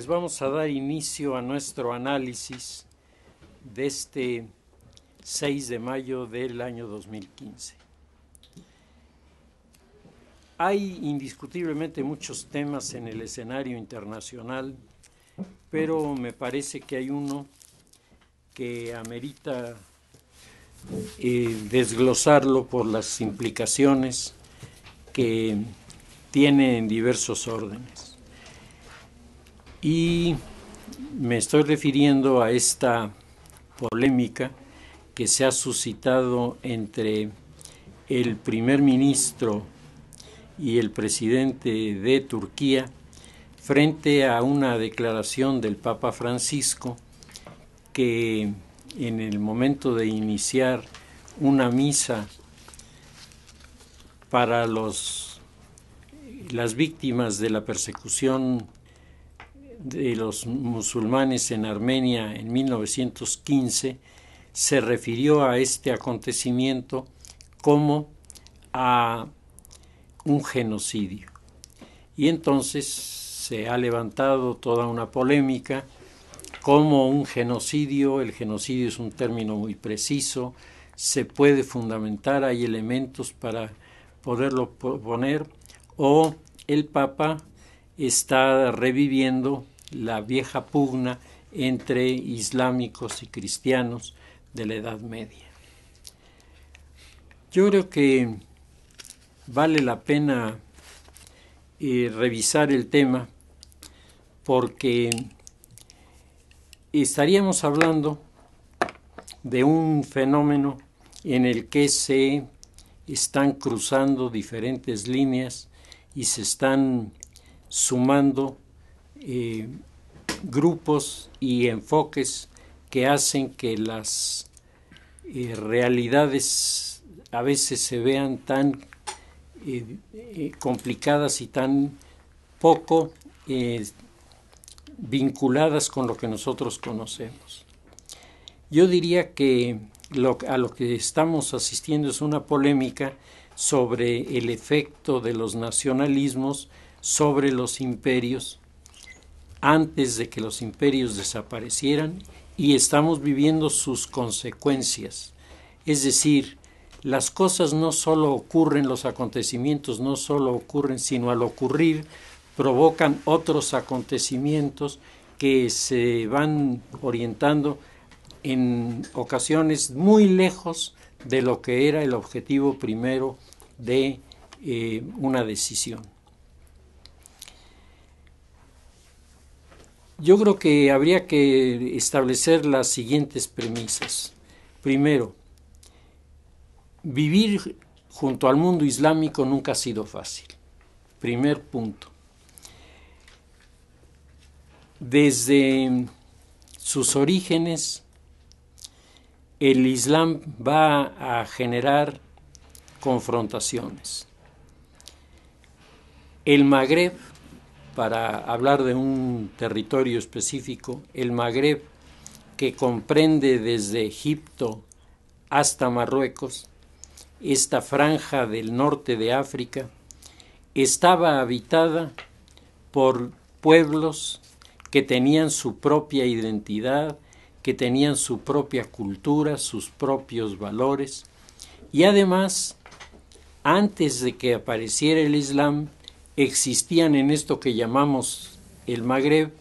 pues vamos a dar inicio a nuestro análisis de este 6 de mayo del año 2015. Hay indiscutiblemente muchos temas en el escenario internacional, pero me parece que hay uno que amerita desglosarlo por las implicaciones que tiene en diversos órdenes. Y me estoy refiriendo a esta polémica que se ha suscitado entre el primer ministro y el presidente de Turquía frente a una declaración del Papa Francisco que en el momento de iniciar una misa para las víctimas de la persecución de los musulmanes en Armenia en 1915, se refirió a este acontecimiento como a un genocidio. Y entonces se ha levantado toda una polémica como un genocidio. El genocidio es un término muy preciso, se puede fundamentar, hay elementos para poderlo poner, o el Papa está reviviendo la vieja pugna entre islámicos y cristianos de la Edad Media. Yo creo que vale la pena revisar el tema porque estaríamos hablando de un fenómeno en el que se están cruzando diferentes líneas y se están sumando grupos y enfoques que hacen que las realidades a veces se vean tan complicadas y tan poco vinculadas con lo que nosotros conocemos. Yo diría que a lo que estamos asistiendo es una polémica sobre el efecto de los nacionalismos sobre los imperios antes de que los imperios desaparecieran, y estamos viviendo sus consecuencias. Es decir, las cosas no solo ocurren, los acontecimientos no solo ocurren, sino al ocurrir provocan otros acontecimientos que se van orientando en ocasiones muy lejos de lo que era el objetivo primero de una decisión. Yo creo que habría que establecer las siguientes premisas. Primero, vivir junto al mundo islámico nunca ha sido fácil. Primer punto. Desde sus orígenes, el Islam va a generar confrontaciones. El Magreb, para hablar de un territorio específico, el Magreb, que comprende desde Egipto hasta Marruecos, esta franja del norte de África, estaba habitada por pueblos que tenían su propia identidad, que tenían su propia cultura, sus propios valores, y además, antes de que apareciera el Islam, existían en esto que llamamos el Magreb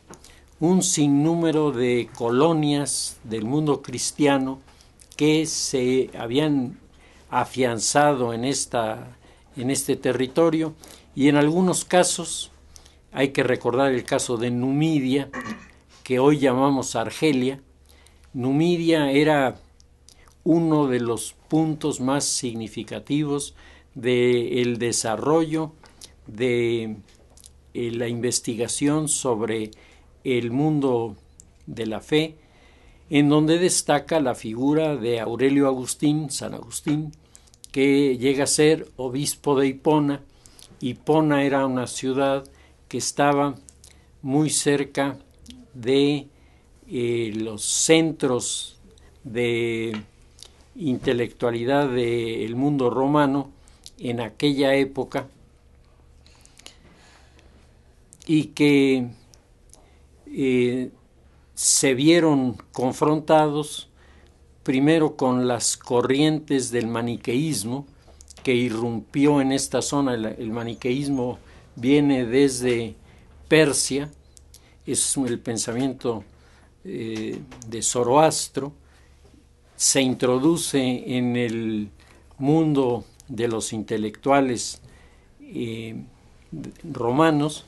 un sinnúmero de colonias del mundo cristiano que se habían afianzado en este territorio, y en algunos casos, hay que recordar el caso de Numidia, que hoy llamamos Argelia. Numidia era uno de los puntos más significativos del desarrollo de la investigación sobre el mundo de la fe, en donde destaca la figura de Aurelio Agustín, San Agustín, que llega a ser obispo de Hipona. Hipona era una ciudad que estaba muy cerca de los centros de intelectualidad del mundo romano en aquella época, y que se vieron confrontados primero con las corrientes del maniqueísmo que irrumpió en esta zona. El maniqueísmo viene desde Persia, es el pensamiento de Zoroastro, se introduce en el mundo de los intelectuales romanos,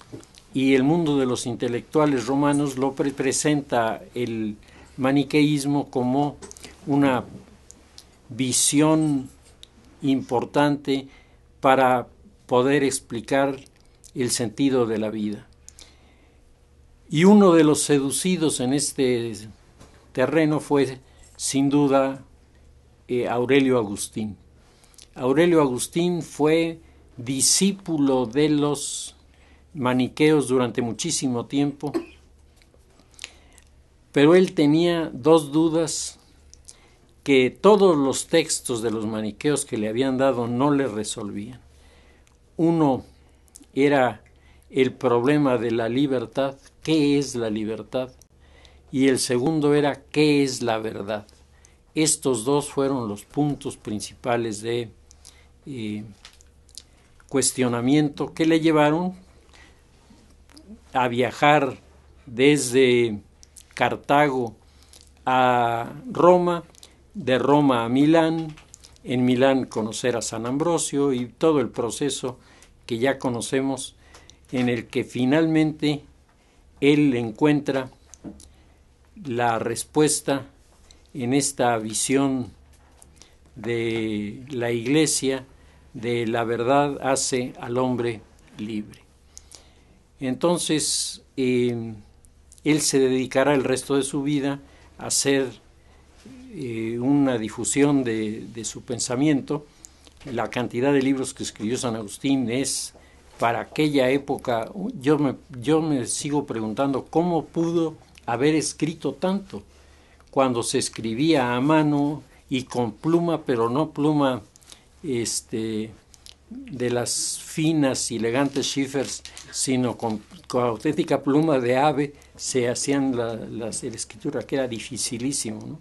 y el mundo de los intelectuales romanos lo presenta el maniqueísmo como una visión importante para poder explicar el sentido de la vida. Y uno de los seducidos en este terreno fue, sin duda, Aurelio Agustín. Aurelio Agustín fue discípulo de los maniqueos durante muchísimo tiempo, pero él tenía dos dudas que todos los textos de los maniqueos que le habían dado no le resolvían. Uno era el problema de la libertad, ¿qué es la libertad? Y el segundo era, ¿qué es la verdad? Estos dos fueron los puntos principales de cuestionamiento que le llevaron a viajar desde Cartago a Roma, de Roma a Milán, en Milán conocer a San Ambrosio y todo el proceso que ya conocemos, en el que finalmente él encuentra la respuesta en esta visión de la Iglesia, de la verdad hace al hombre libre. Entonces, él se dedicará el resto de su vida a hacer una difusión de su pensamiento. La cantidad de libros que escribió San Agustín es, para aquella época, yo me sigo preguntando cómo pudo haber escrito tanto, cuando se escribía a mano y con pluma, pero no pluma de las finas y elegantes Schiffers, sino con auténtica pluma de ave, se hacían la escritura, que era dificilísimo, ¿no?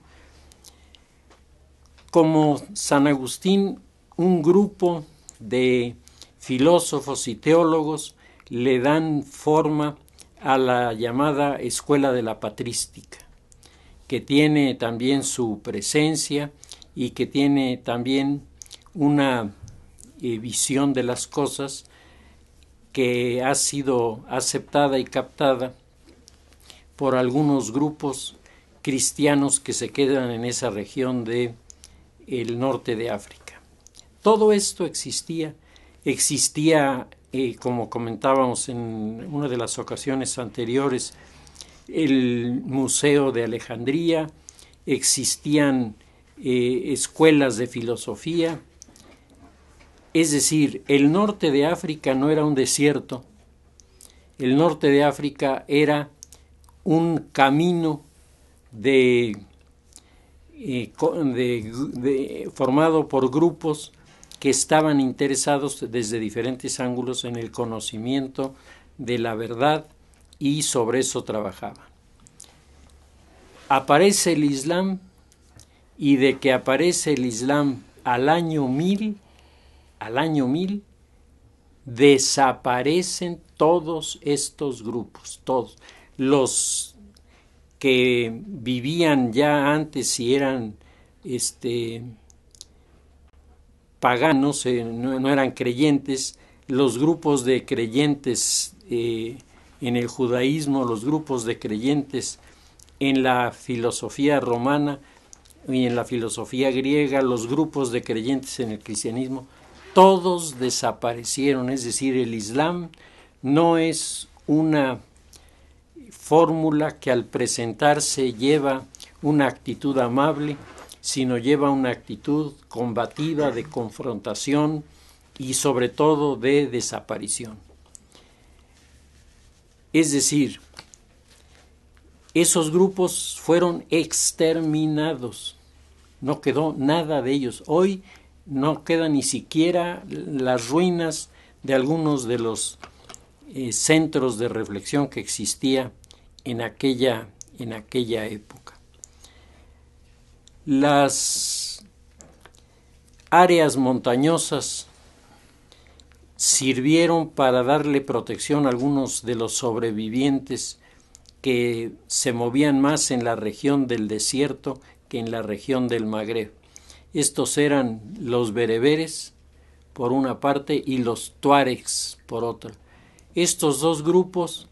Como San Agustín, un grupo de filósofos y teólogos le dan forma a la llamada escuela de la patrística, que tiene también su presencia y que tiene también una visión de las cosas que ha sido aceptada y captada por algunos grupos cristianos que se quedan en esa región de el norte de África. Todo esto existía, como comentábamos en una de las ocasiones anteriores, el Museo de Alejandría, existían escuelas de filosofía. Es decir, el norte de África no era un desierto, el norte de África era un camino formado por grupos que estaban interesados desde diferentes ángulos en el conocimiento de la verdad y sobre eso trabajaban. Aparece el Islam, y de que aparece el Islam al año 1000, desaparecen todos estos grupos, todos los que vivían ya antes y eran paganos, no eran creyentes, los grupos de creyentes en el judaísmo, los grupos de creyentes en la filosofía romana y en la filosofía griega, los grupos de creyentes en el cristianismo, todos desaparecieron. Es decir, el Islam no es una fórmula que al presentarse lleva una actitud amable, sino lleva una actitud combativa, de confrontación y sobre todo de desaparición. Es decir, esos grupos fueron exterminados, no quedó nada de ellos. Hoy no quedan ni siquiera las ruinas de algunos de los centros de reflexión que existía en aquella época. Las áreas montañosas sirvieron para darle protección a algunos de los sobrevivientes que se movían más en la región del desierto que en la región del Magreb. Estos eran los bereberes, por una parte, y los tuaregs, por otra. Estos dos grupos,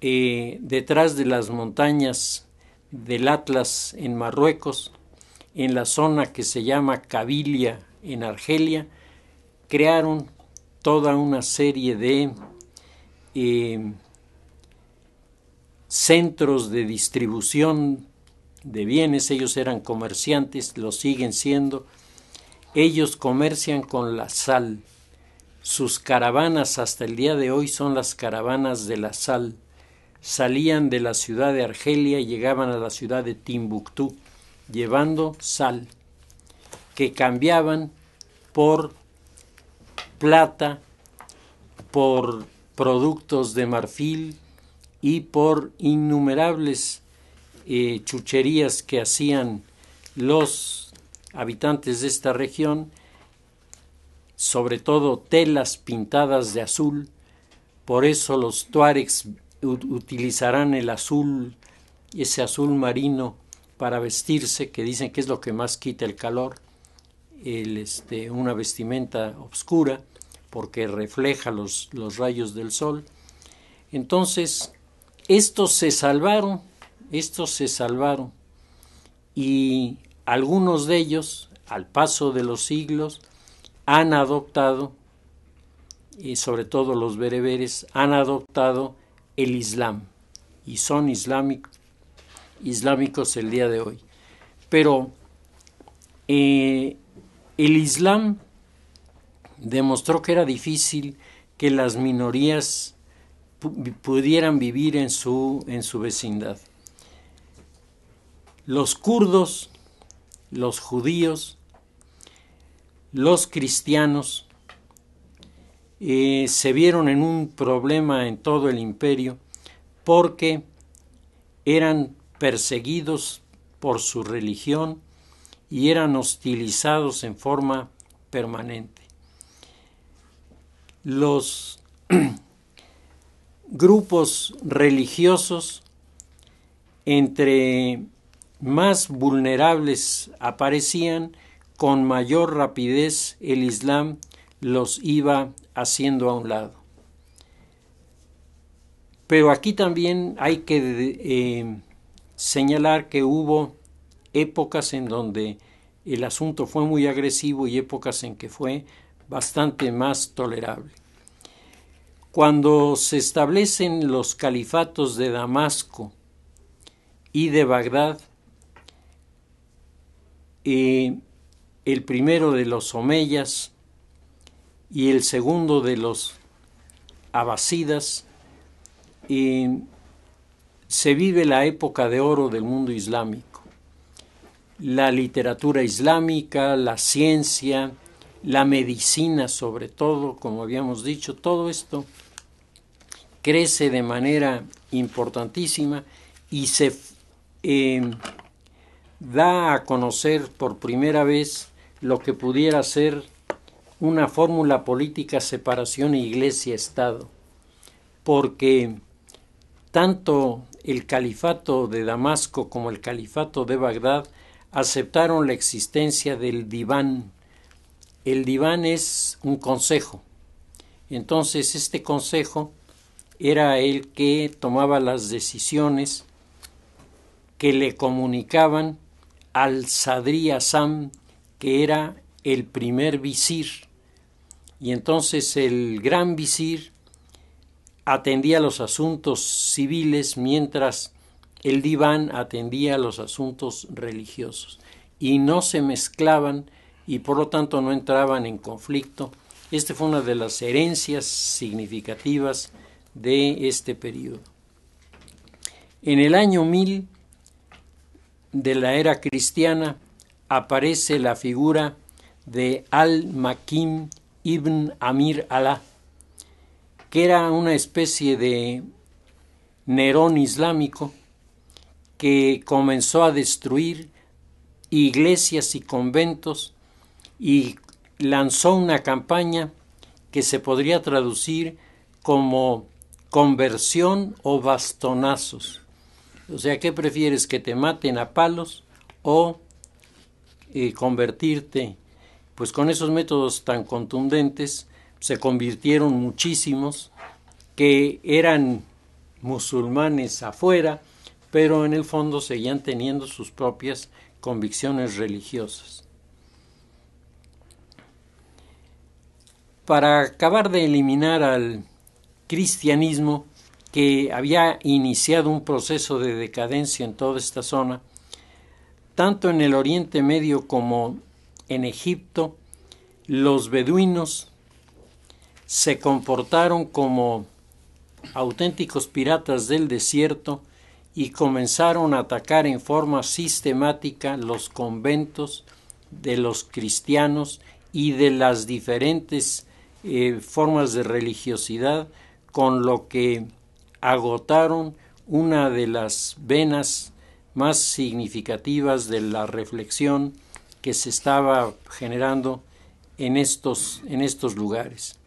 detrás de las montañas del Atlas en Marruecos, en la zona que se llama Kabilia en Argelia, crearon toda una serie de centros de distribución de bienes. Ellos eran comerciantes, lo siguen siendo. Ellos comercian con la sal. Sus caravanas hasta el día de hoy son las caravanas de la sal. Salían de la ciudad de Argelia y llegaban a la ciudad de Timbuctú, llevando sal, que cambiaban por plata, por productos de marfil y por innumerables chucherías que hacían los habitantes de esta región, sobre todo telas pintadas de azul. Por eso los tuaregs utilizarán el azul, ese azul marino, para vestirse, que dicen que es lo que más quita el calor, una vestimenta oscura, porque refleja los rayos del sol. Entonces, estos se salvaron, y algunos de ellos, al paso de los siglos, han adoptado, y sobre todo los bereberes, han adoptado el Islam, y son islámicos el día de hoy. Pero el Islam demostró que era difícil que las minorías pudieran vivir en su vecindad. Los kurdos, los judíos, los cristianos se vieron en un problema en todo el imperio porque eran perseguidos por su religión y eran hostilizados en forma permanente. Los grupos religiosos, entre más vulnerables aparecían, con mayor rapidez el Islam los iba haciendo a un lado. Pero aquí también hay que señalar que hubo épocas en donde el asunto fue muy agresivo y épocas en que fue bastante más tolerable. Cuando se establecen los califatos de Damasco y de Bagdad, el primero de los omeyas y el segundo de los abasidas, se vive la época de oro del mundo islámico. La literatura islámica, la ciencia, la medicina sobre todo, como habíamos dicho, todo esto crece de manera importantísima y se da a conocer por primera vez lo que pudiera ser una fórmula política separación iglesia-estado, porque tanto el califato de Damasco como el califato de Bagdad aceptaron la existencia del diván. El diván es un consejo. Entonces este consejo era el que tomaba las decisiones que le comunicaban al Sadri Azam, que era el primer visir. Y entonces el gran visir atendía los asuntos civiles mientras el diván atendía los asuntos religiosos. Y no se mezclaban y por lo tanto no entraban en conflicto. Esta fue una de las herencias significativas de este periodo. En el año 1000 de la era cristiana aparece la figura de Al-Makim ibn Amir Alá, que era una especie de Nerón islámico, que comenzó a destruir iglesias y conventos y lanzó una campaña que se podría traducir como conversión o bastonazos. O sea, ¿qué prefieres? ¿Que te maten a palos o convertirte? Pues con esos métodos tan contundentes se convirtieron muchísimos que eran musulmanes afuera, pero en el fondo seguían teniendo sus propias convicciones religiosas. Para acabar de eliminar al cristianismo, que había iniciado un proceso de decadencia en toda esta zona, tanto en el Oriente Medio como en Egipto, los beduinos se comportaron como auténticos piratas del desierto y comenzaron a atacar en forma sistemática los conventos de los cristianos y de las diferentes formas de religiosidad, con lo que agotaron una de las venas más significativas de la reflexión que se estaba generando en estos lugares.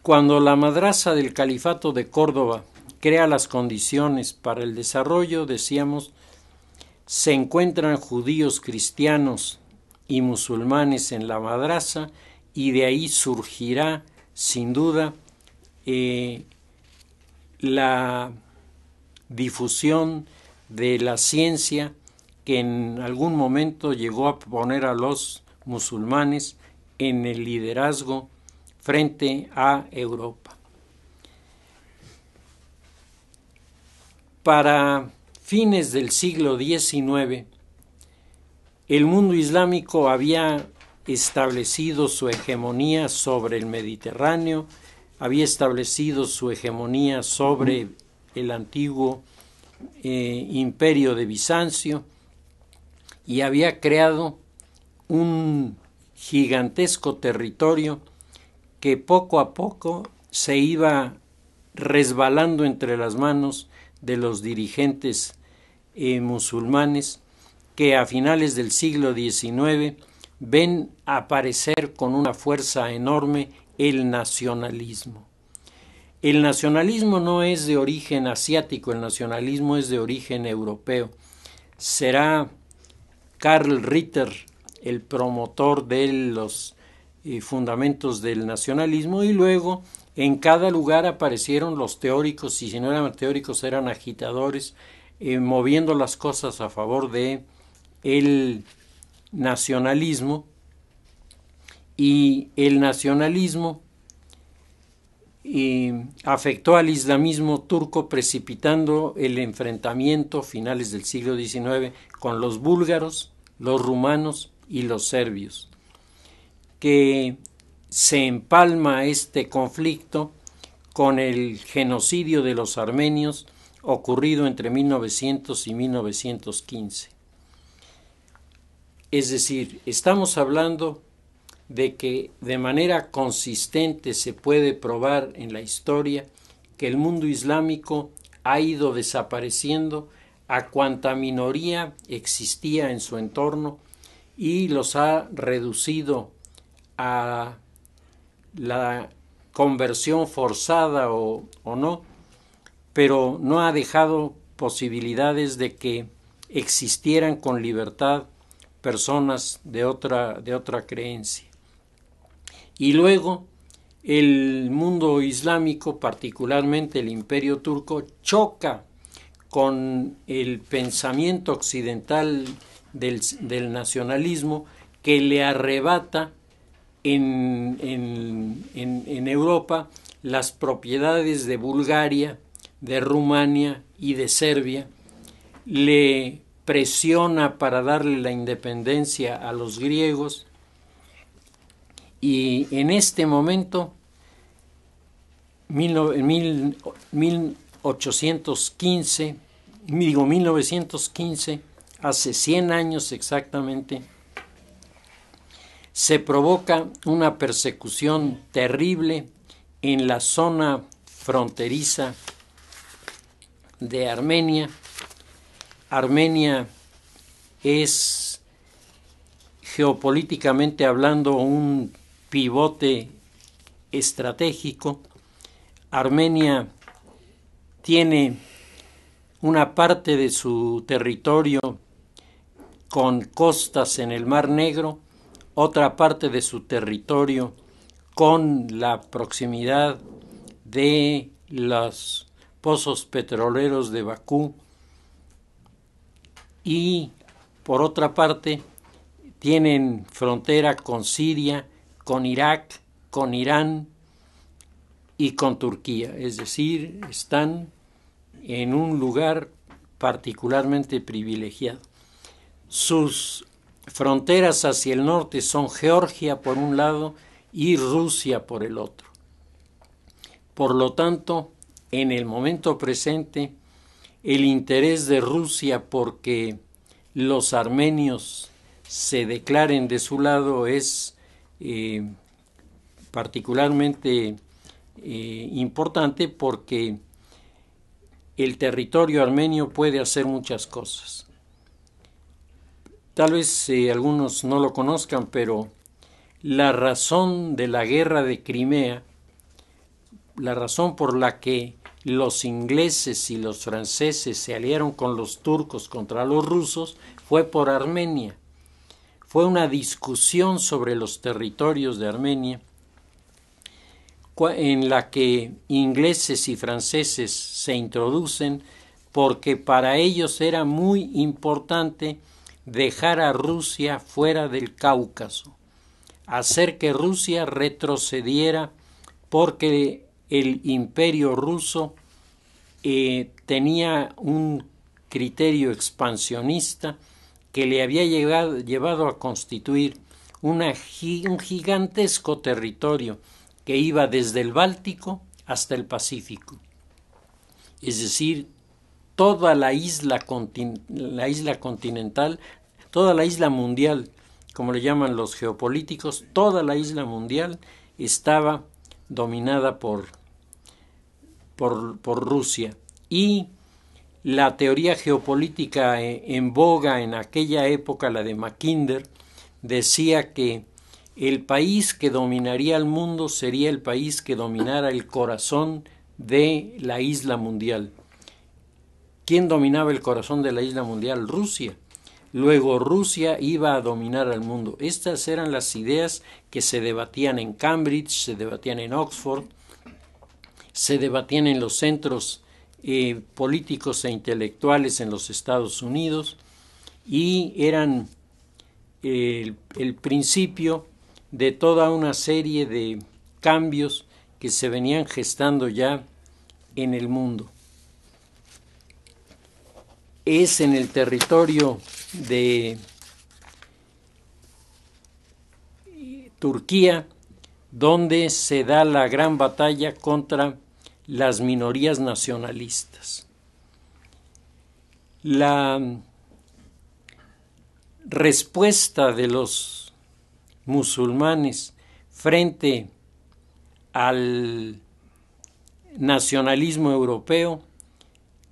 Cuando la madrasa del Califato de Córdoba crea las condiciones para el desarrollo, decíamos, se encuentran judíos, cristianos y musulmanes en la madrasa, y de ahí surgirá, sin duda, la difusión de la ciencia que en algún momento llegó a poner a los musulmanes en el liderazgo frente a Europa. Para fines del siglo XIX, el mundo islámico había establecido su hegemonía sobre el Mediterráneo, había establecido su hegemonía sobre el antiguo imperio de Bizancio y había creado un gigantesco territorio que poco a poco se iba resbalando entre las manos de los dirigentes musulmanes, que a finales del siglo XIX ven aparecer con una fuerza enorme el nacionalismo. El nacionalismo no es de origen asiático, el nacionalismo es de origen europeo. Será Karl Ritter el promotor de los fundamentos del nacionalismo, y luego en cada lugar aparecieron los teóricos, y si no eran teóricos eran agitadores, moviendo las cosas a favor de el nacionalismo. Y el nacionalismo afectó al islamismo turco, precipitando el enfrentamiento finales del siglo XIX con los búlgaros, los rumanos y los serbios, que se empalma este conflicto con el genocidio de los armenios ocurrido entre 1900 y 1915. Es decir, estamos hablando de que de manera consistente se puede probar en la historia que el mundo islámico ha ido desapareciendo a cuanta minoría existía en su entorno y los ha reducido a la conversión forzada o no, pero no ha dejado posibilidades de que existieran con libertad personas de otra creencia. Y luego el mundo islámico, particularmente el Imperio Turco, choca con el pensamiento occidental del nacionalismo, que le arrebata en Europa las propiedades de Bulgaria, de Rumania y de Serbia, le presiona para darle la independencia a los griegos, y en este momento, 1915, hace 100 años exactamente, se provoca una persecución terrible en la zona fronteriza de Armenia. Armenia es, geopolíticamente hablando, un pivote estratégico. Armenia tiene una parte de su territorio con costas en el Mar Negro, otra parte de su territorio con la proximidad de los pozos petroleros de Bakú, y por otra parte tienen frontera con Siria, con Irak, con Irán y con Turquía. Es decir, están en un lugar particularmente privilegiado. Sus fronteras hacia el norte son Georgia por un lado y Rusia por el otro. Por lo tanto, en el momento presente, el interés de Rusia porque los armenios se declaren de su lado es particularmente importante, porque el territorio armenio puede hacer muchas cosas. Tal vez algunos no lo conozcan, pero la razón de la guerra de Crimea, la razón por la que los ingleses y los franceses se aliaron con los turcos contra los rusos, fue por Armenia. Fue una discusión sobre los territorios de Armenia, en la que ingleses y franceses se introducen porque para ellos era muy importante dejar a Rusia fuera del Cáucaso, hacer que Rusia retrocediera, porque el imperio ruso tenía un criterio expansionista que le había llevado a constituir un gigantesco territorio que iba desde el Báltico hasta el Pacífico. Es decir, toda la isla continental, toda la isla mundial, como le llaman los geopolíticos, toda la isla mundial estaba dominada por Rusia. Y la teoría geopolítica en boga en aquella época, la de Mackinder, decía que el país que dominaría el mundo sería el país que dominara el corazón de la isla mundial. ¿Quién dominaba el corazón de la isla mundial? Rusia. Luego Rusia iba a dominar al mundo. Estas eran las ideas que se debatían en Cambridge, se debatían en Oxford, se debatían en los centros políticos e intelectuales en los Estados Unidos, y eran el principio de toda una serie de cambios que se venían gestando ya en el mundo. Es en el territorio de Turquía donde se da la gran batalla contra las minorías nacionalistas. La respuesta de los musulmanes frente al nacionalismo europeo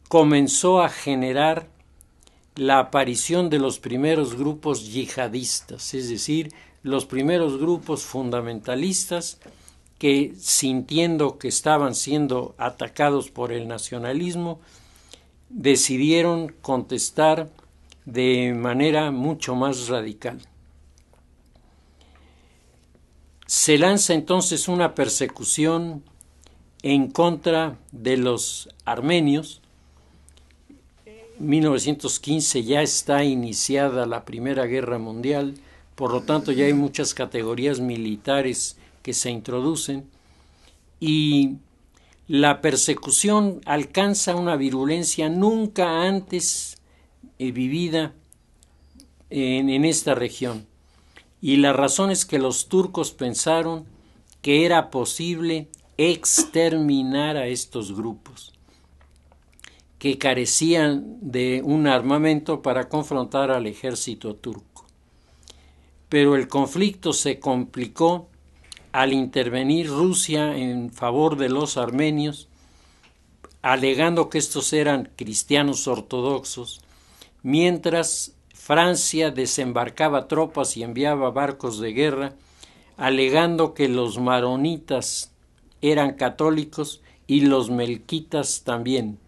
comenzó a generar la aparición de los primeros grupos yihadistas, es decir, los primeros grupos fundamentalistas que, sintiendo que estaban siendo atacados por el nacionalismo, decidieron contestar de manera mucho más radical. Se lanza entonces una persecución en contra de los armenios. En 1915 ya está iniciada la Primera Guerra Mundial, por lo tanto ya hay muchas categorías militares que se introducen, y la persecución alcanza una virulencia nunca antes vivida en esta región. Y la razón es que los turcos pensaron que era posible exterminar a estos grupos, que carecían de un armamento para confrontar al ejército turco. Pero el conflicto se complicó al intervenir Rusia en favor de los armenios alegando que estos eran cristianos ortodoxos, mientras Francia desembarcaba tropas y enviaba barcos de guerra, alegando que los maronitas eran católicos y los melquitas también.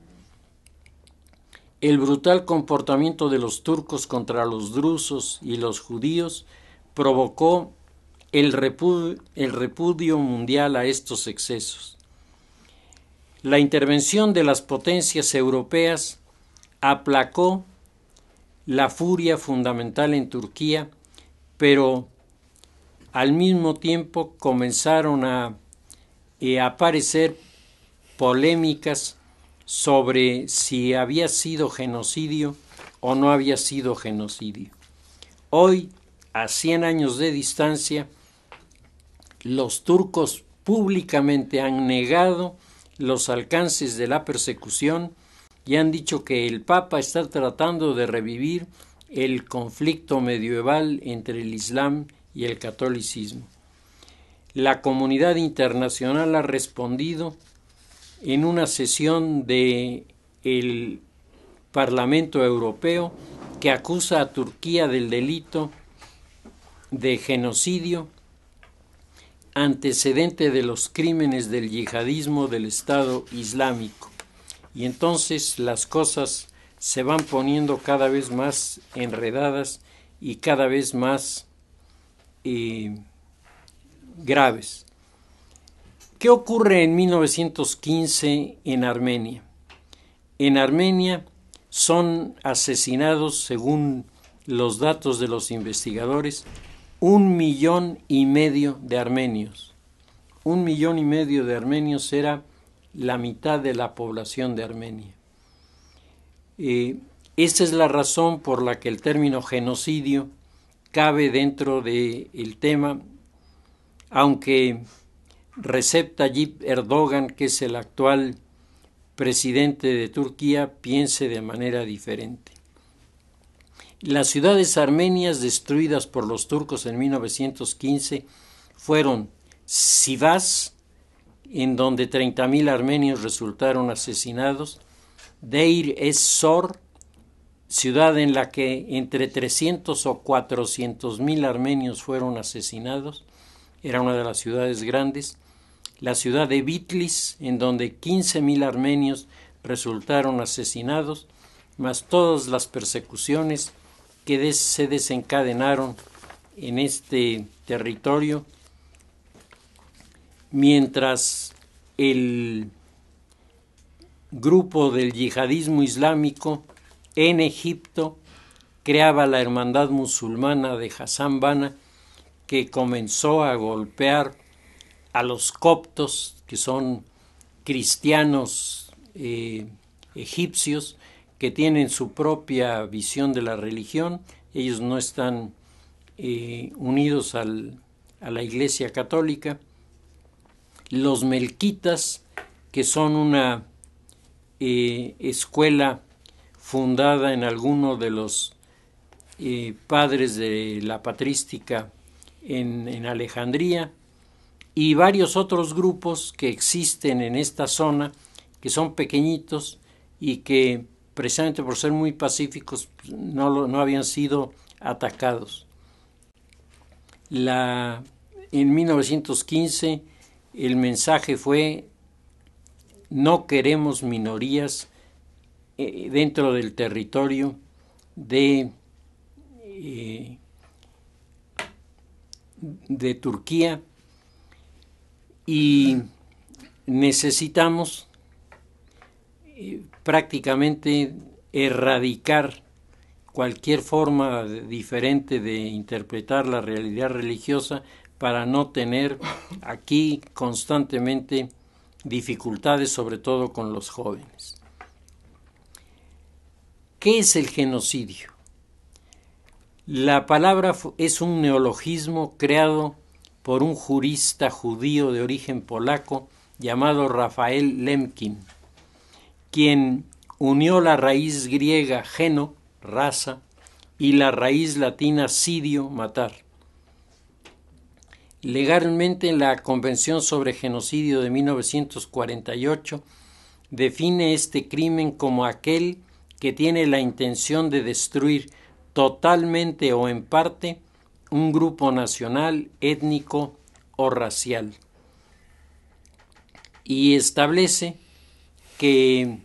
El brutal comportamiento de los turcos contra los drusos y los judíos provocó el repudio mundial a estos excesos. La intervención de las potencias europeas aplacó la furia fundamental en Turquía, pero al mismo tiempo comenzaron a aparecer polémicas sobre si había sido genocidio o no había sido genocidio. Hoy, a 100 años de distancia, los turcos públicamente han negado los alcances de la persecución y han dicho que el Papa está tratando de revivir el conflicto medieval entre el Islam y el catolicismo. La comunidad internacional ha respondido en una sesión del Parlamento Europeo que acusa a Turquía del delito de genocidio, antecedente de los crímenes del yihadismo del Estado Islámico. Y entonces las cosas se van poniendo cada vez más enredadas y cada vez más graves. ¿Qué ocurre en 1915 en Armenia? En Armenia son asesinados, según los datos de los investigadores, 1,5 millones de armenios. 1,5 millones de armenios era la mitad de la población de Armenia. Esta es la razón por la que el término genocidio cabe dentro del tema, aunque Recep Tayyip Erdogan, que es el actual presidente de Turquía, piense de manera diferente. Las ciudades armenias destruidas por los turcos en 1915 fueron Sivas, en donde 30.000 armenios resultaron asesinados, Deir ez-Zor, ciudad en la que entre 300 o 400.000 armenios fueron asesinados, era una de las ciudades grandes, la ciudad de Bitlis, en donde 15.000 armenios resultaron asesinados, más todas las persecuciones que se desencadenaron en este territorio, mientras el grupo del yihadismo islámico en Egipto creaba la hermandad musulmana de Hassan Banna, que comenzó a golpear a los coptos, que son cristianos egipcios, que tienen su propia visión de la religión. Ellos no están unidos a la Iglesia Católica. Los melquitas, que son una escuela fundada en alguno de los padres de la patrística en Alejandría, y varios otros grupos que existen en esta zona, que son pequeñitos y que precisamente por ser muy pacíficos no habían sido atacados. En 1915 el mensaje fue: no queremos minorías dentro del territorio de Turquía, y necesitamos prácticamente erradicar cualquier forma diferente de interpretar la realidad religiosa para no tener aquí constantemente dificultades, sobre todo con los jóvenes. ¿Qué es el genocidio? La palabra es un neologismo creado por un jurista judío de origen polaco llamado Rafael Lemkin, quien unió la raíz griega geno, raza, y la raíz latina sidio, matar. Legalmente, la Convención sobre Genocidio de 1948 define este crimen como aquel que tiene la intención de destruir totalmente o en parte un grupo nacional, étnico o racial. Y establece que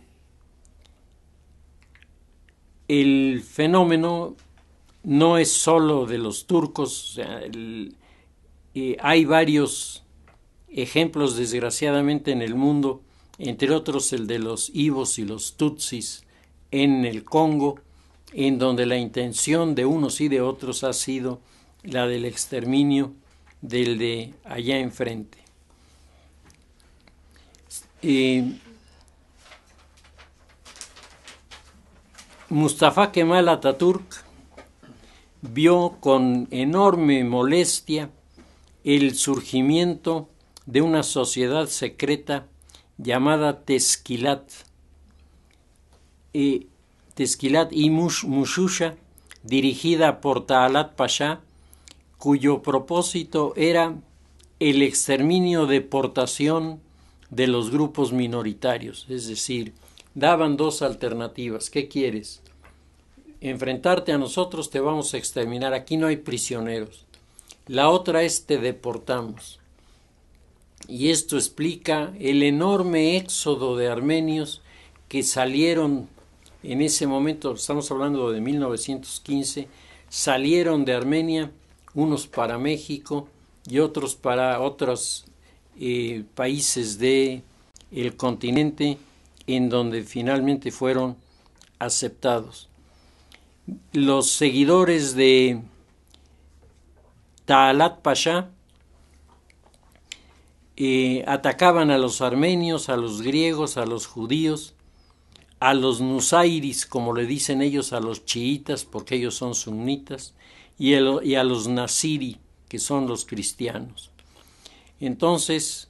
el fenómeno no es solo de los turcos, o sea, hay varios ejemplos desgraciadamente en el mundo, entre otros el de los ibos y los tutsis en el Congo, en donde la intención de unos y de otros ha sido la del exterminio del de allá enfrente. Mustafa Kemal Atatürk vio con enorme molestia el surgimiento de una sociedad secreta llamada Teşkilat y Mushusha, dirigida por Talat Pasha, cuyo propósito era el exterminio, deportación de los grupos minoritarios. Es decir, daban dos alternativas. ¿Qué quieres? Enfrentarte a nosotros, te vamos a exterminar. Aquí no hay prisioneros. La otra es te deportamos. Y esto explica el enorme éxodo de armenios que salieron en ese momento, estamos hablando de 1915, salieron de Armenia, unos para México y otros para otros países del continente, en donde finalmente fueron aceptados. Los seguidores de Talat Pasha atacaban a los armenios, a los griegos, a los judíos, a los nusairis, como le dicen ellos, a los chiitas, porque ellos son sunitas, y a los nasiri, que son los cristianos. Entonces,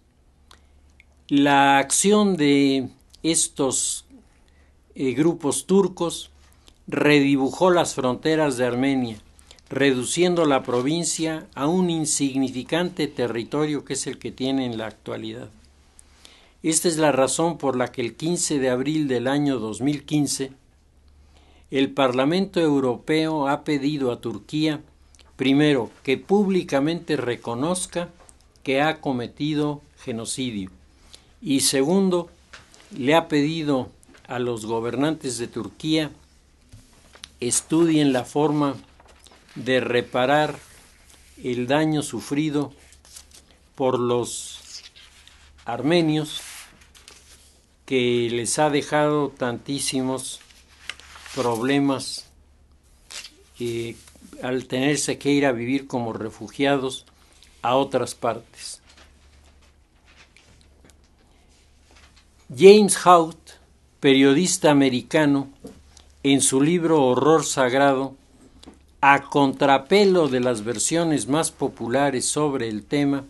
la acción de estos grupos turcos redibujó las fronteras de Armenia, reduciendo la provincia a un insignificante territorio que es el que tiene en la actualidad. Esta es la razón por la que el 15 de abril del año 2015 el Parlamento Europeo ha pedido a Turquía, primero, que públicamente reconozca que ha cometido genocidio, y segundo, le ha pedido a los gobernantes de Turquía estudien la forma de reparar el daño sufrido por los armenios, que les ha dejado tantísimos problemas al tenerse que ir a vivir como refugiados a otras partes. James Hout, periodista americano, en su libro Horror Sagrado, a contrapelo de las versiones más populares sobre el tema,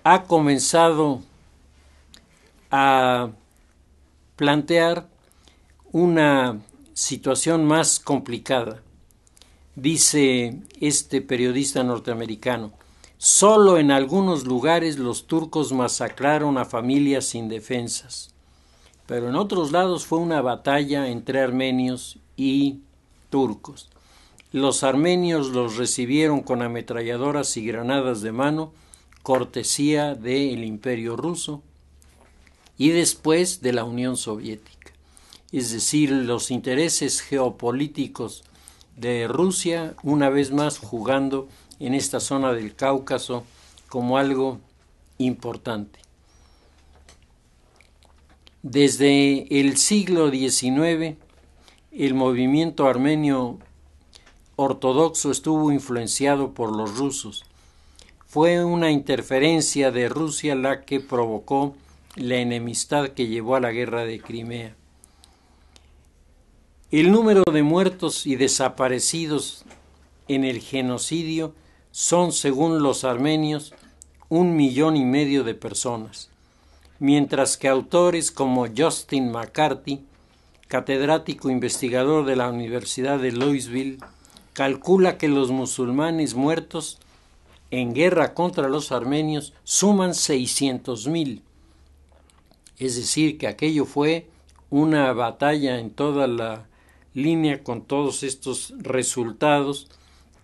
ha comenzado a plantear una situación más complicada. Dice este periodista norteamericano: solo en algunos lugares los turcos masacraron a familias indefensas, pero en otros lados fue una batalla entre armenios y turcos. Los armenios los recibieron con ametralladoras y granadas de mano, cortesía del Imperio Ruso y después de la Unión Soviética. Es decir, los intereses geopolíticos de Rusia, una vez más jugando en esta zona del Cáucaso como algo importante. Desde el siglo XIX, el movimiento armenio ortodoxo estuvo influenciado por los rusos. Fue una interferencia de Rusia la que provocó la enemistad que llevó a la guerra de Crimea. El número de muertos y desaparecidos en el genocidio son, según los armenios, 1,5 millones de personas, mientras que autores como Justin McCarthy, catedrático investigador de la Universidad de Louisville, calcula que los musulmanes muertos en guerra contra los armenios suman 600,000. Es decir, que aquello fue una batalla en toda la línea con todos estos resultados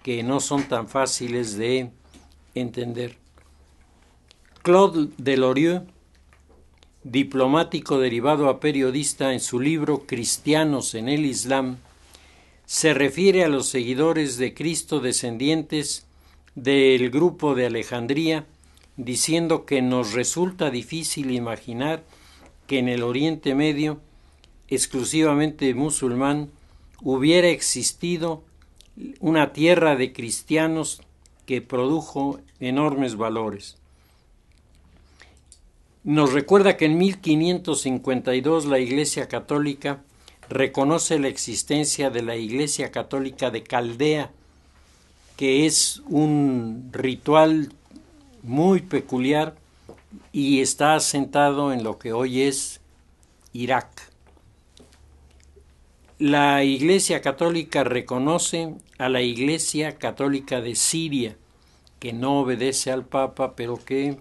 que no son tan fáciles de entender. Claude Delorieux, diplomático derivado a periodista, en su libro Cristianos en el Islam, se refiere a los seguidores de Cristo descendientes del grupo de Alejandría, diciendo que nos resulta difícil imaginar que en el Oriente Medio, exclusivamente musulmán, hubiera existido una tierra de cristianos que produjo enormes valores. Nos recuerda que en 1552 la Iglesia Católica reconoce la existencia de la Iglesia Católica de Caldea, que es un ritual muy peculiar y está asentado en lo que hoy es Irak. La Iglesia Católica reconoce a la Iglesia Católica de Siria, que no obedece al Papa, pero que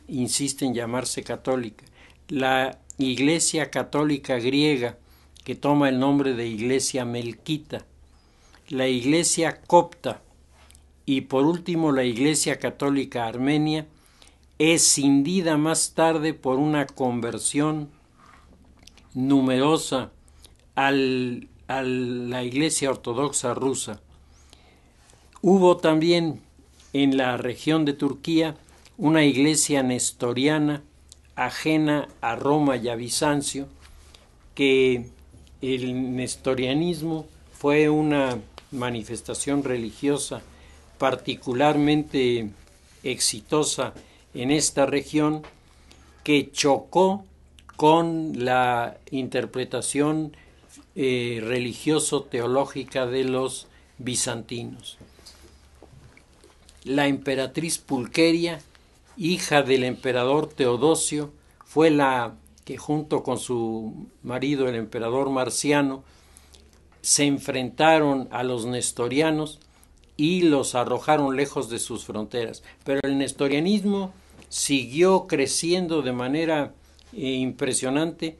insiste en llamarse católica. La Iglesia Católica griega, que toma el nombre de Iglesia Melquita. La Iglesia Copta. Y por último la Iglesia Católica Armenia, escindida más tarde por una conversión numerosa a la Iglesia Ortodoxa rusa. Hubo también en la región de Turquía una iglesia nestoriana ajena a Roma y a Bizancio, que el nestorianismo fue una manifestación religiosa particularmente exitosa en esta región, que chocó con la interpretación religioso-teológica de los bizantinos. La emperatriz Pulqueria, hija del emperador Teodosio, fue la que junto con su marido, el emperador Marciano, se enfrentaron a los nestorianos y los arrojaron lejos de sus fronteras. Pero el nestorianismo siguió creciendo de manera impresionante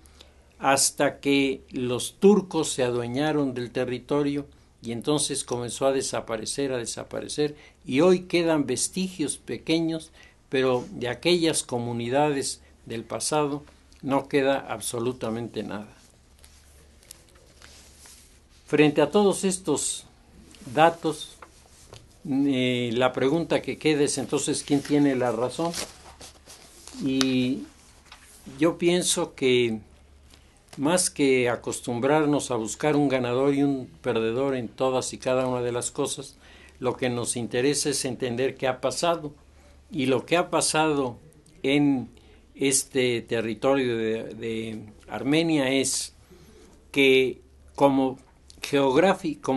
hasta que los turcos se adueñaron del territorio y entonces comenzó a desaparecer, y hoy quedan vestigios pequeños, pero de aquellas comunidades del pasado no queda absolutamente nada. Frente a todos estos datos, la pregunta que queda es entonces ¿quién tiene la razón? Y yo pienso que más que acostumbrarnos a buscar un ganador y un perdedor en todas y cada una de las cosas, lo que nos interesa es entender qué ha pasado. Y lo que ha pasado en este territorio de Armenia es que como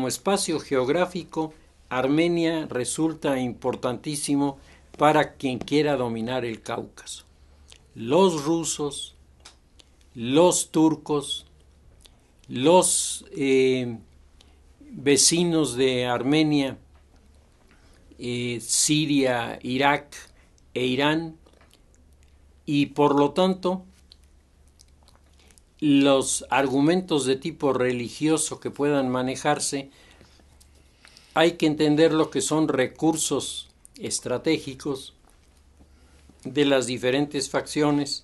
espacio geográfico, Armenia resulta importantísimo para quien quiera dominar el Cáucaso. Los rusos, los turcos, los vecinos de Armenia, Siria, Irak e Irán, y por lo tanto los argumentos de tipo religioso que puedan manejarse, hay que entender lo que son recursos estratégicos de las diferentes facciones,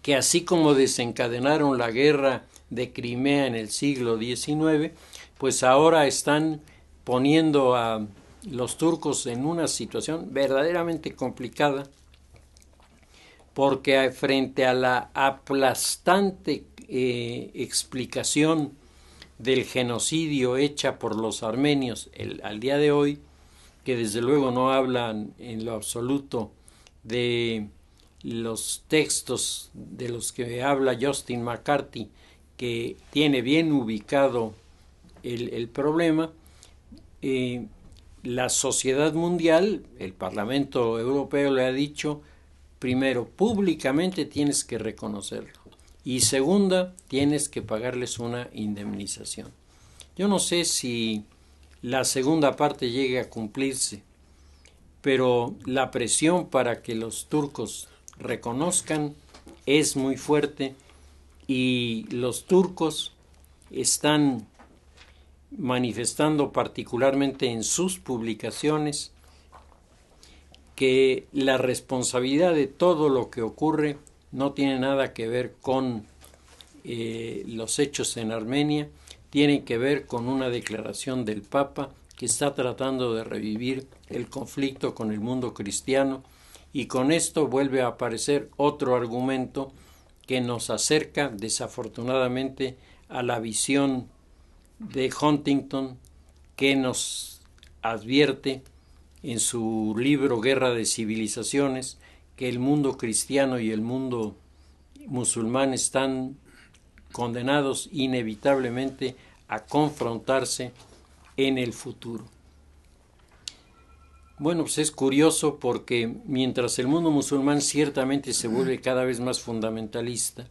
que así como desencadenaron la guerra de Crimea en el siglo XIX, pues ahora están poniendo a los turcos en una situación verdaderamente complicada, porque frente a la aplastante explicación del genocidio hecha por los armenios al día de hoy, que desde luego no hablan en lo absoluto de los textos de los que habla Justin McCarthy, que tiene bien ubicado el problema, la sociedad mundial, el Parlamento Europeo le ha dicho, primero, públicamente tienes que reconocerlo, y segunda, tienes que pagarles una indemnización. Yo no sé si la segunda parte llegue a cumplirse, pero la presión para que los turcos reconozcan es muy fuerte y los turcos están manifestando particularmente en sus publicaciones que la responsabilidad de todo lo que ocurre no tiene nada que ver con los hechos en Armenia, tiene que ver con una declaración del Papa que está tratando de revivir el conflicto con el mundo cristiano, y con esto vuelve a aparecer otro argumento que nos acerca desafortunadamente a la visión de Huntington, que nos advierte en su libro Guerra de Civilizaciones que el mundo cristiano y el mundo musulmán están condenados inevitablemente a confrontarse en el futuro. Bueno, pues es curioso porque mientras el mundo musulmán ciertamente se vuelve cada vez más fundamentalista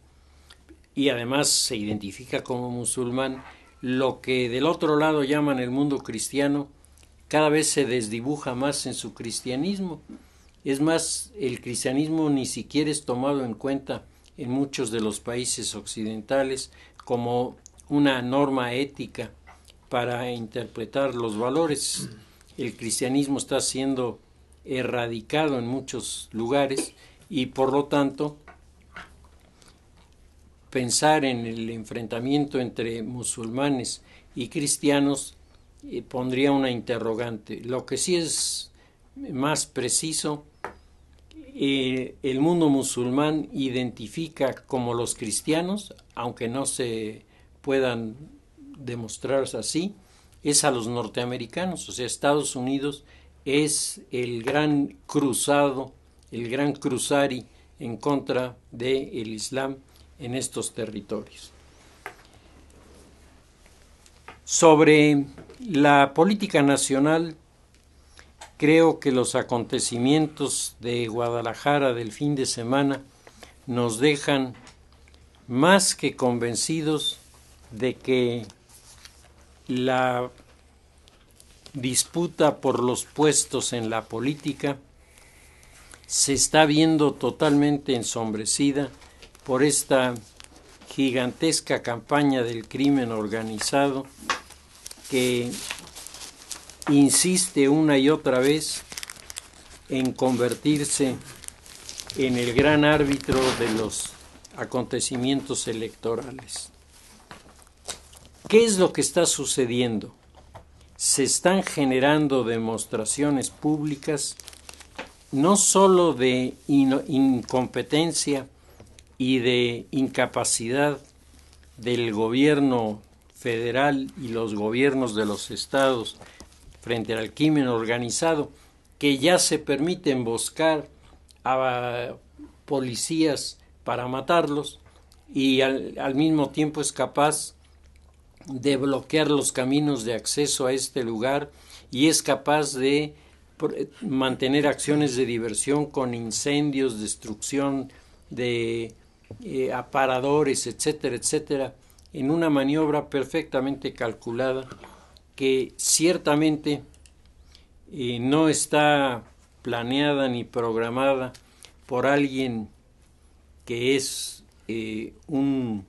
y además se identifica como musulmán, lo que del otro lado llaman el mundo cristiano cada vez se desdibuja más en su cristianismo. Es más, el cristianismo ni siquiera es tomado en cuenta en muchos de los países occidentales como una norma ética para interpretar los valores. El cristianismo está siendo erradicado en muchos lugares y por lo tanto pensar en el enfrentamiento entre musulmanes y cristianos pondría una interrogante. Lo que sí es más preciso, el mundo musulmán identifica como los cristianos, aunque no se puedan demostrar así, es a los norteamericanos. O sea, Estados Unidos es el gran cruzado, el gran cruzari en contra del Islam en estos territorios. Sobre la política nacional, creo que los acontecimientos de Guadalajara del fin de semana nos dejan más que convencidos de que la disputa por los puestos en la política se está viendo totalmente ensombrecida por esta gigantesca campaña del crimen organizado que insiste una y otra vez en convertirse en el gran árbitro de los acontecimientos electorales. ¿Qué es lo que está sucediendo? Se están generando demostraciones públicas no sólo de incompetencia y de incapacidad del gobierno federal y los gobiernos de los estados frente al crimen organizado, que ya se permite emboscar a policías para matarlos y al mismo tiempo es capaz de bloquear los caminos de acceso a este lugar y es capaz de mantener acciones de diversión con incendios, destrucción de aparadores, etcétera, etcétera, en una maniobra perfectamente calculada que ciertamente no está planeada ni programada por alguien que es un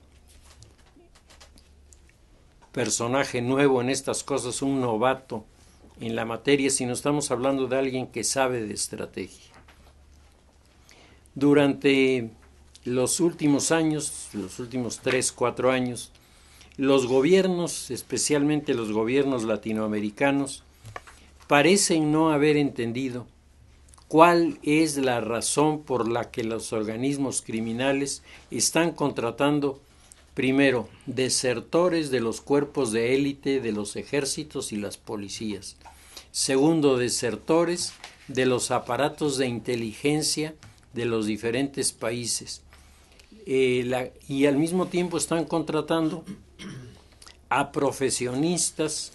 personaje nuevo en estas cosas, un novato en la materia, sino estamos hablando de alguien que sabe de estrategia. Durante los últimos años, los últimos 3-4 años, los gobiernos, especialmente los gobiernos latinoamericanos, parecen no haber entendido cuál es la razón por la que los organismos criminales están contratando, primero, desertores de los cuerpos de élite de los ejércitos y las policías. Segundo, desertores de los aparatos de inteligencia de los diferentes países. Y al mismo tiempo están contratando a profesionistas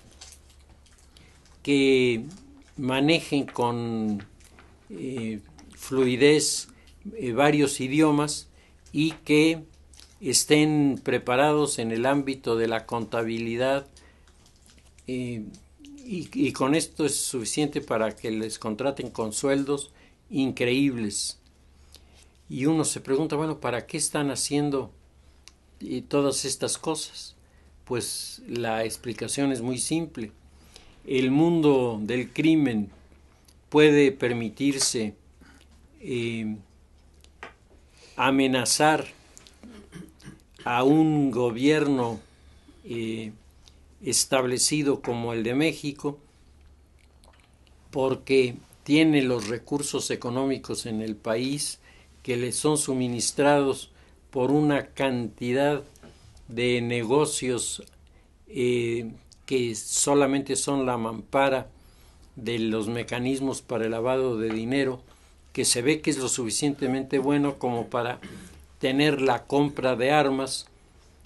que manejen con fluidez varios idiomas y que estén preparados en el ámbito de la contabilidad y con esto es suficiente para que les contraten con sueldos increíbles. Y uno se pregunta, bueno, ¿para qué están haciendo todas estas cosas? Pues la explicación es muy simple. El mundo del crimen puede permitirse amenazar a un gobierno establecido como el de México porque tiene los recursos económicos en el país que le son suministrados por una cantidad de negocios que solamente son la mampara de los mecanismos para el lavado de dinero, que se ve que es lo suficientemente bueno como para tener la compra de armas.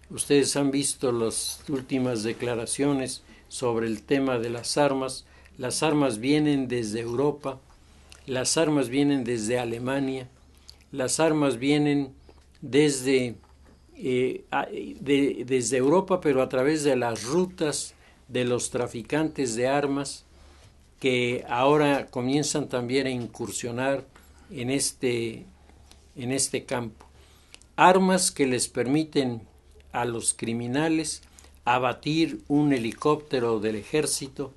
Ustedes han visto las últimas declaraciones sobre el tema de las armas. Las armas vienen desde Europa, las armas vienen desde Alemania, las armas vienen desde Europa, pero a través de las rutas de los traficantes de armas que ahora comienzan también a incursionar en este campo. Armas que les permiten a los criminales abatir un helicóptero del ejército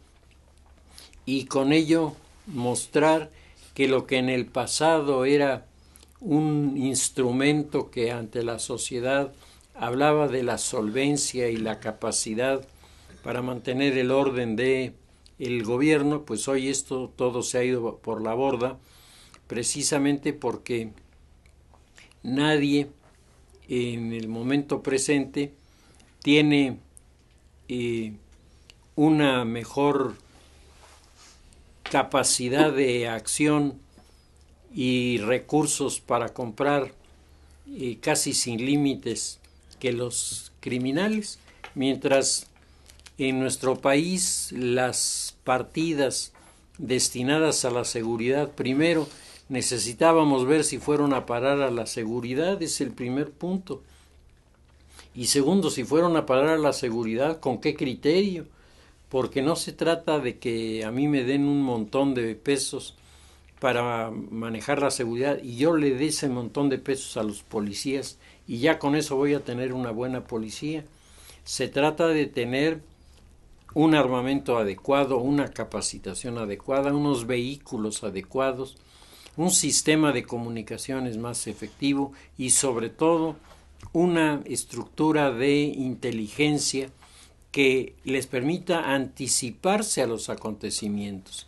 y con ello mostrar que lo que en el pasado era un instrumento que ante la sociedad hablaba de la solvencia y la capacidad para mantener el orden de el gobierno, pues hoy esto todo se ha ido por la borda, precisamente porque nadie en el momento presente tiene una mejor capacidad de acción y recursos para comprar casi sin límites que los criminales, mientras en nuestro país las partidas destinadas a la seguridad, primero necesitábamos ver si fueron a parar a la seguridad, es el primer punto, y segundo, si fueron a parar a la seguridad, ¿con qué criterio? Porque no se trata de que a mí me den un montón de pesos para manejar la seguridad y yo le dé ese montón de pesos a los policías y ya con eso voy a tener una buena policía. Se trata de tener un armamento adecuado, una capacitación adecuada, unos vehículos adecuados, un sistema de comunicaciones más efectivo y sobre todo una estructura de inteligencia que les permita anticiparse a los acontecimientos.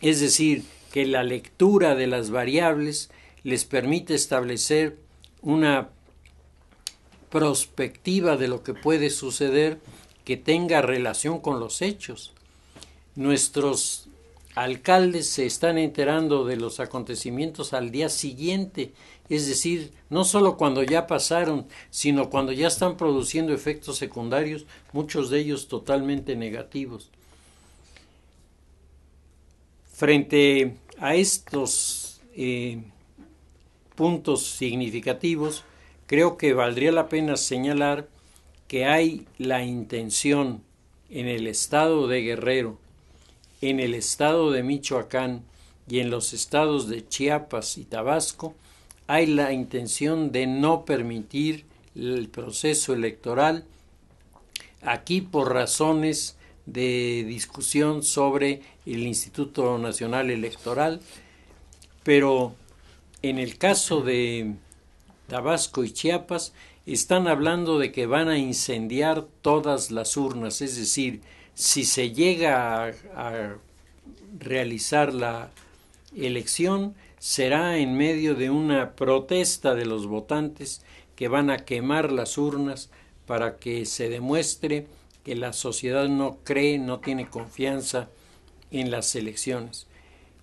Es decir, que la lectura de las variables les permite establecer una prospectiva de lo que puede suceder que tenga relación con los hechos. Nuestros alcaldes se están enterando de los acontecimientos al día siguiente, es decir, no solo cuando ya pasaron, sino cuando ya están produciendo efectos secundarios, muchos de ellos totalmente negativos. Frente a estos puntos significativos, creo que valdría la pena señalar que hay la intención en el estado de Guerrero, en el estado de Michoacán y en los estados de Chiapas y Tabasco, hay la intención de no permitir el proceso electoral, aquí por razones de discusión sobre el Instituto Nacional Electoral, pero en el caso de Tabasco y Chiapas están hablando de que van a incendiar todas las urnas, es decir, si se llega a realizar la elección, será en medio de una protesta de los votantes que van a quemar las urnas para que se demuestre que la sociedad no cree, no tiene confianza en las elecciones.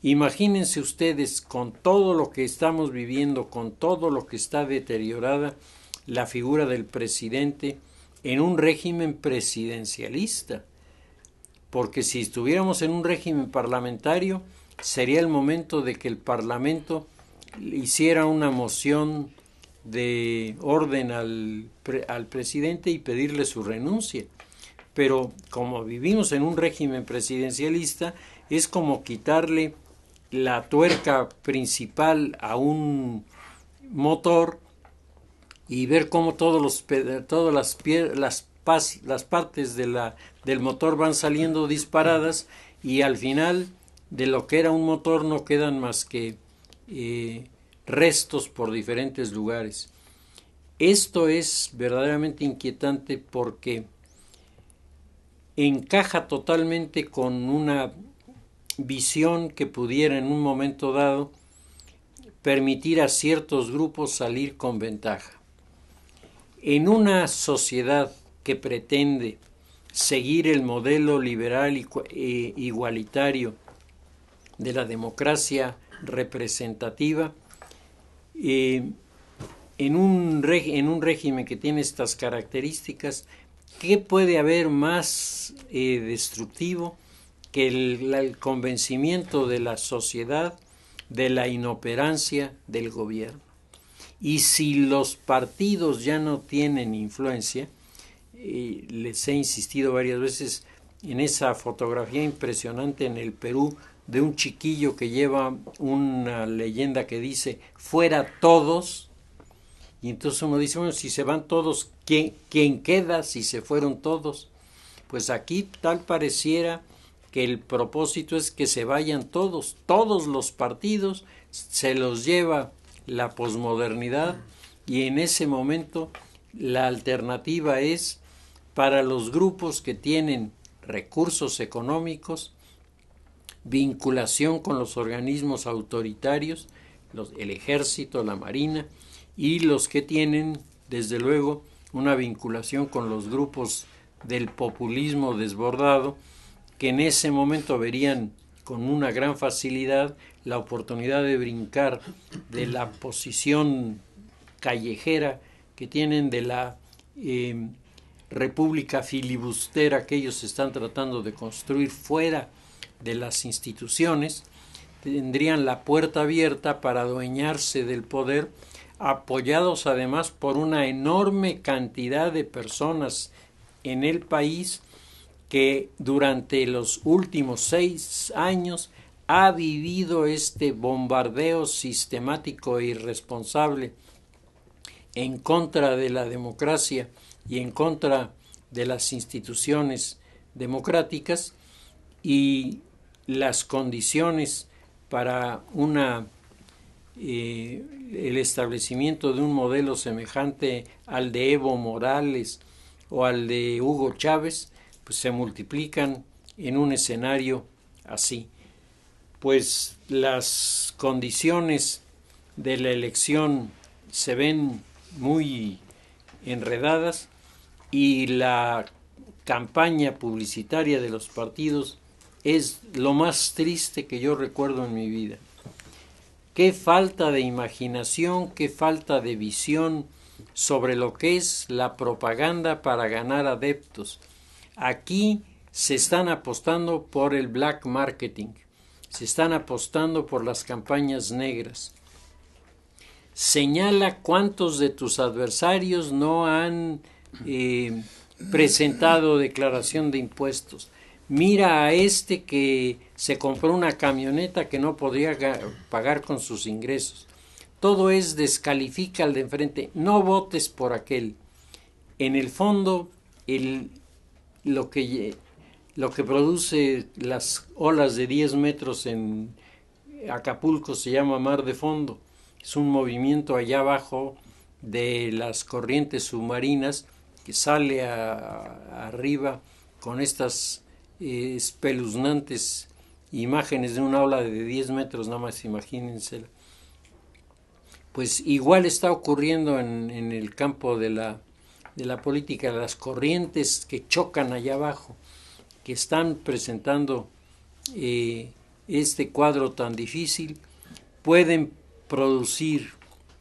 Imagínense ustedes con todo lo que estamos viviendo, con todo lo que está deteriorada la figura del presidente en un régimen presidencialista, porque si estuviéramos en un régimen parlamentario sería el momento de que el Parlamento hiciera una moción de orden al presidente y pedirle su renuncia. Pero como vivimos en un régimen presidencialista, es como quitarle la tuerca principal a un motor y ver cómo todas las partes del motor van saliendo disparadas, y al final de lo que era un motor no quedan más que restos por diferentes lugares. Esto es verdaderamente inquietante porque encaja totalmente con una visión que pudiera en un momento dado permitir a ciertos grupos salir con ventaja. En una sociedad que pretende seguir el modelo liberal e igualitario de la democracia representativa, en un régimen que tiene estas características, ¿qué puede haber más destructivo que el convencimiento de la sociedad de la inoperancia del gobierno? Y si los partidos ya no tienen influencia, les he insistido varias veces en esa fotografía impresionante en el Perú de un chiquillo que lleva una leyenda que dice "fuera todos", y entonces uno dice, bueno, si se van todos, ¿quién queda si se fueron todos? Pues aquí tal pareciera que el propósito es que se vayan todos los partidos, se los lleva la posmodernidad, y en ese momento la alternativa es para los grupos que tienen recursos económicos, vinculación con los organismos autoritarios, el ejército, la marina, y los que tienen, desde luego, una vinculación con los grupos del populismo desbordado, que en ese momento verían con una gran facilidad la oportunidad de brincar de la posición callejera que tienen de la república filibustera que ellos están tratando de construir fuera de las instituciones. Tendrían la puerta abierta para adueñarse del poder, apoyados además por una enorme cantidad de personas en el país que durante los últimos 6 años ha vivido este bombardeo sistemático e irresponsable en contra de la democracia y en contra de las instituciones democráticas, y las condiciones para el establecimiento de un modelo semejante al de Evo Morales o al de Hugo Chávez, pues se multiplican en un escenario así. Pues las condiciones de la elección se ven muy enredadas, y la campaña publicitaria de los partidos es lo más triste que yo recuerdo en mi vida. Qué falta de imaginación, qué falta de visión sobre lo que es la propaganda para ganar adeptos. Aquí se están apostando por el black marketing, se están apostando por las campañas negras. Señala cuántos de tus adversarios no han presentado declaración de impuestos. Mira a este que se compró una camioneta que no podría pagar con sus ingresos. Todo es descalifica al de enfrente. No votes por aquel. En el fondo, lo que produce las olas de 10 metros en Acapulco se llama mar de fondo. Es un movimiento allá abajo de las corrientes submarinas que sale arriba con estas espeluznantes imágenes de una ola de 10 metros, nada más imagínensela. Pues igual está ocurriendo en el campo de la política, las corrientes que chocan allá abajo, que están presentando este cuadro tan difícil, pueden producir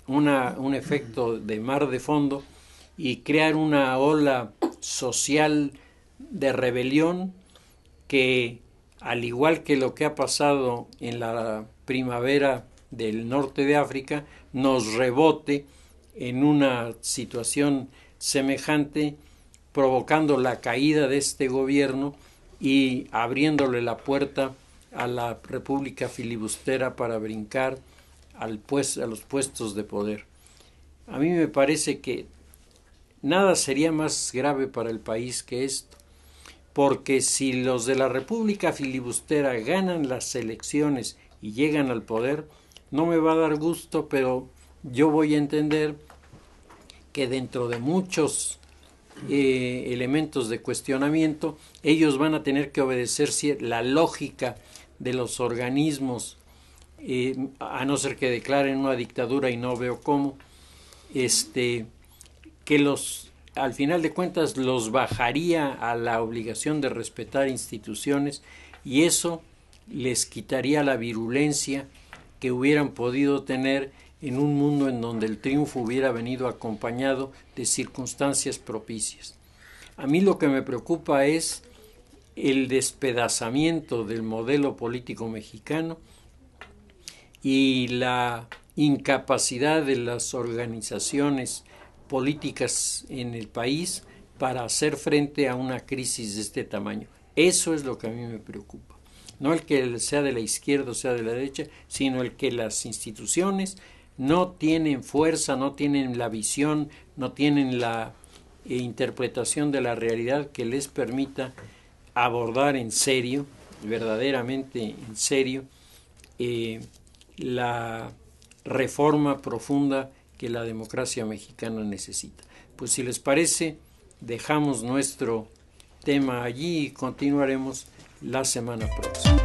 un efecto de mar de fondo y crear una ola social de rebelión que, al igual que lo que ha pasado en la primavera del norte de África, nos rebote en una situación semejante, provocando la caída de este gobierno y abriéndole la puerta a la república filibustera para brincar a los puestos de poder. a mí me parece que nada sería más grave para el país que esto, porque si los de la República Filibustera ganan las elecciones y llegan al poder, no me va a dar gusto, pero yo voy a entender que dentro de muchos elementos de cuestionamiento, ellos van a tener que obedecer la lógica de los organismos, a no ser que declaren una dictadura, y no veo cómo, que al final de cuentas los bajaría a la obligación de respetar instituciones, y eso les quitaría la virulencia que hubieran podido tener en un mundo en donde el triunfo hubiera venido acompañado de circunstancias propicias. A mí lo que me preocupa es el despedazamiento del modelo político mexicano y la incapacidad de las organizaciones políticas en el país para hacer frente a una crisis de este tamaño. Eso es lo que a mí me preocupa. No el que sea de la izquierda o sea de la derecha, sino el que las instituciones no tienen fuerza, no tienen la visión, no tienen la interpretación de la realidad que les permita abordar en serio, verdaderamente en serio, la reforma profunda que la democracia mexicana necesita. Pues si les parece, dejamos nuestro tema allí y continuaremos la semana próxima.